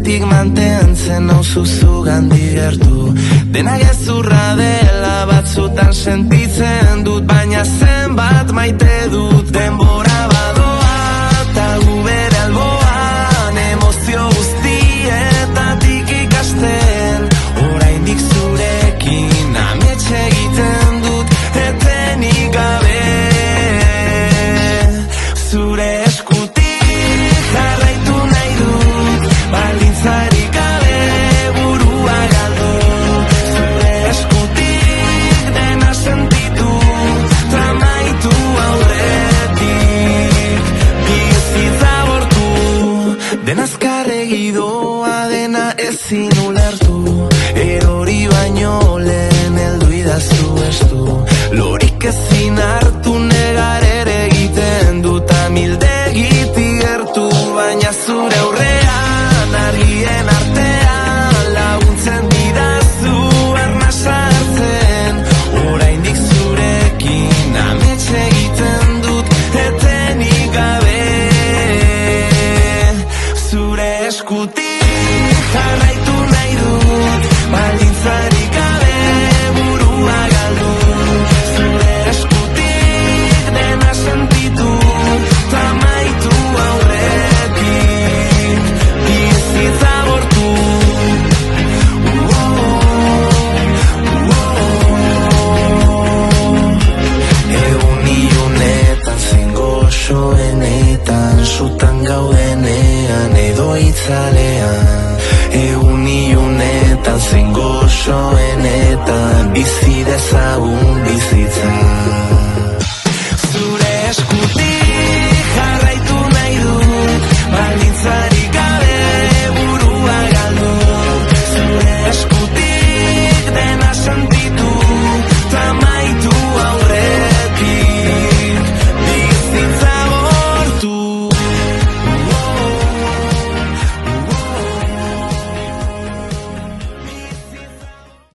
Goitik mantentzen nauzu zugandik gertu. Dena gezurra dela batzutan sentitzen dut, baina zenbat maite dut. Denbora badoa eta gu bere alboan, emozio guztietatik ikasten. Oraindik zurekin amets egiten dut, etenik gabe. Zure eskutik jarraitu nahi dut, baldintzarik gabe burua galdu. Zure eskutik dena sentitu, tramaitu aurretik, bizitza bortu. Dena azkarregi doa, dena ezin ulertu, erori baino lehen heldu idazu estu. Lorik ezin hartu negar ere egiten dut, amildegitik gertu, baina zure aurrean argien artean laguntzen didazu arnasa hartzen. Oraindik zurekin amets egiten dut, etenik gabe. Zure eskutik jarraitu nahi dut, baldintzarik gabe burua galdu. Zure eskutik dena sentitu, tramaitu aurretik, bizitza bortu. Egun ilunetan, zein goxoenetan, sutan gaudenean edo itzalean. Egun ilunetan, zein goxoenetan, bizi dezagun bizitza.